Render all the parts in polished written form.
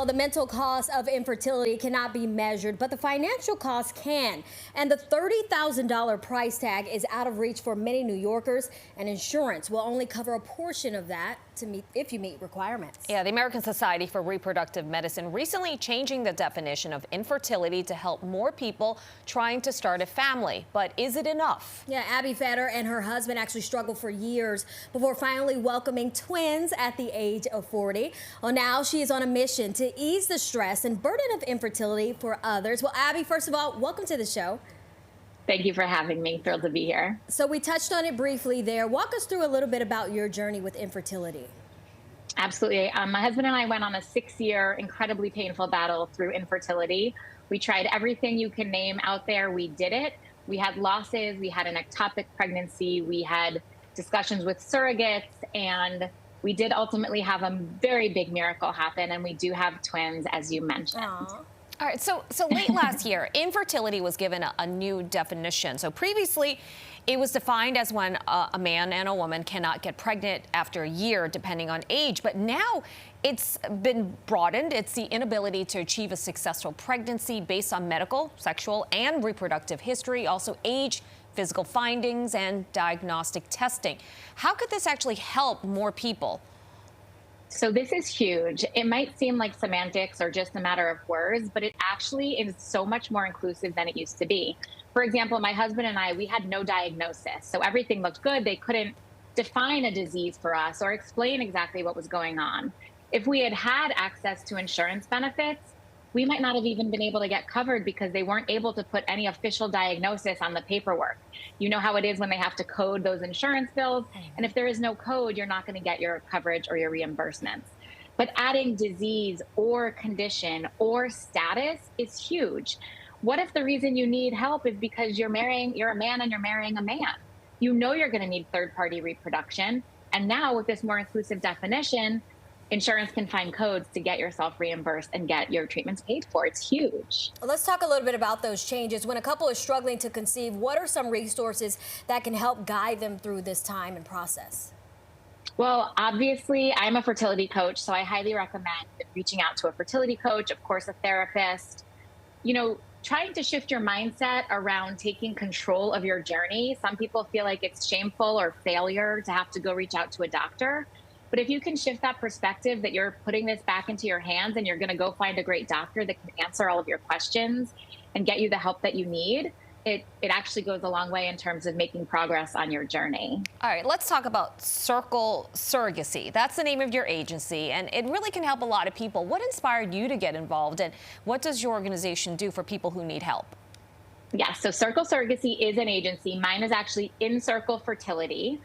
Well, the mental cost of infertility cannot be measured, but the financial cost can. And the $30,000 price tag is out of reach for many New Yorkers, and insurance will only cover a portion of that if you meet requirements. Yeah, the American Society for Reproductive Medicine recently changing the definition of infertility to help more people trying to start a family. But is it enough? Yeah, Abbe Feder and her husband actually struggled for years before finally welcoming twins at the age of 40. Well, now she is on a mission to ease the stress and burden of infertility for others. Well, Abbe, first of all, welcome to the show. Thank you for having me. Thrilled to be here. So we touched on it briefly there. Walk us through a little bit about your journey with infertility. Absolutely. My husband and I went on a 6-year, incredibly painful battle through infertility. We tried everything you can name out there. We did it. We had losses. We had an ectopic pregnancy. We had discussions with surrogates, and we did ultimately have a very big miracle happen, and we do have twins, as you mentioned. Aww. All right, so late last year, infertility was given a new definition. So previously, it was defined as when a man and a woman cannot get pregnant after a year, depending on age. But now it's been broadened. It's the inability to achieve a successful pregnancy based on medical, sexual, and reproductive history, also age, physical findings, and diagnostic testing. How could this actually help more people? So this is huge. It might seem like semantics or just a matter of words, but it actually is so much more inclusive than it used to be. For example, my husband and I, we had no diagnosis. So everything looked good. They couldn't define a disease for us or explain exactly what was going on. If we had had access to insurance benefits, we might not have even been able to get covered because they weren't able to put any official diagnosis on the paperwork. You know how it is when they have to code those insurance bills. And if there is no code, you're not going to get your coverage or your reimbursements. But adding disease or condition or status is huge. What if the reason you need help is because you're a man and you're marrying a man? You know you're going to need third-party reproduction. And now with this more inclusive definition, insurance can find codes to get yourself reimbursed and get your treatments paid for. It's huge. Well, let's talk a little bit about those changes. When a couple is struggling to conceive, what are some resources that can help guide them through this time and process? Well, obviously, I'm a fertility coach, so I highly recommend reaching out to a fertility coach, of course, a therapist. You know, trying to shift your mindset around taking control of your journey. Some people feel like it's shameful or failure to have to go reach out to a doctor. But if you can shift that perspective that you're putting this back into your hands and you're going to go find a great doctor that can answer all of your questions and get you the help that you need, it actually goes a long way in terms of making progress on your journey. All right, let's talk about InCircle Surrogacy. That's the name of your agency, and it really can help a lot of people. What inspired you to get involved, and what does your organization do for people who need help? Yeah, so InCircle Surrogacy is an agency. Mine is actually InCircle Fertility.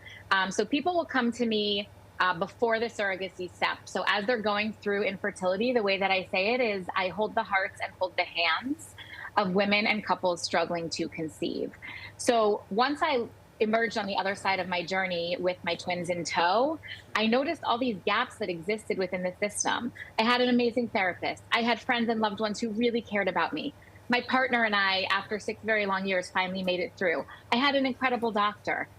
So people will come to me before the surrogacy step. So as they're going through infertility, the way that I say it is I hold the hearts and hold the hands of women and couples struggling to conceive. So once I emerged on the other side of my journey with my twins in tow, I noticed all these gaps that existed within the system. I had an amazing therapist. I had friends and loved ones who really cared about me. My partner and I, after 6 very long years, finally made it through. I had an incredible doctor.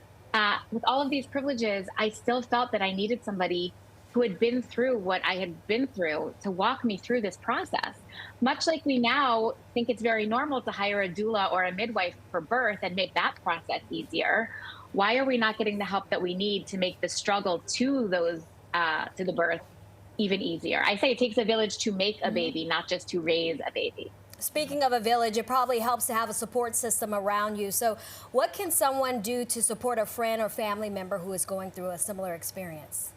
With all of these privileges, I still felt that I needed somebody who had been through what I had been through to walk me through this process. Much like we now think it's very normal to hire a doula or a midwife for birth and make that process easier, why are we not getting the help that we need to make the struggle to the birth even easier? I say it takes a village to make a baby, not just to raise a baby. Speaking of a village, it probably helps to have a support system around you. So what can someone do to support a friend or family member who is going through a similar experience?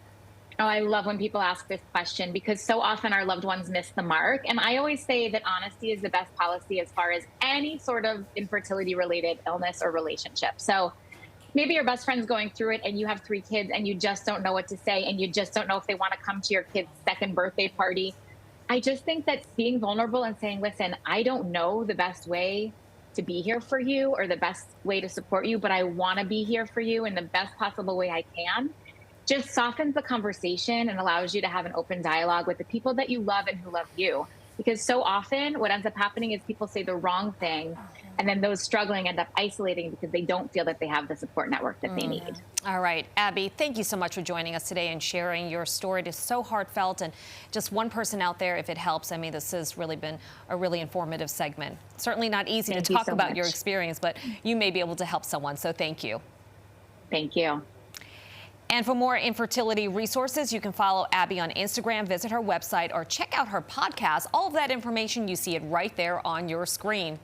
Oh, I love when people ask this question because so often our loved ones miss the mark. And I always say that honesty is the best policy as far as any sort of infertility-related illness or relationship. So maybe your best friend's going through it and you have 3 kids and you just don't know what to say and you just don't know if they want to come to your kid's 2nd birthday party. I just think that being vulnerable and saying, listen, I don't know the best way to be here for you or the best way to support you, but I want to be here for you in the best possible way I can, just softens the conversation and allows you to have an open dialogue with the people that you love and who love you. because so often what ends up happening is people say the wrong thing, and then those struggling end up isolating because they don't feel that they have the support network that they need. All right, Abbe, thank you so much for joining us today and sharing your story. It is so heartfelt, and just one person out there, if it helps. I mean, this has really been a really informative segment. Certainly not easy to talk about your experience, but you may be able to help someone, so thank you. Thank you. And for more infertility resources, you can follow Abbe on Instagram, visit her website, or check out her podcast. All of that information, you see it right there on your screen.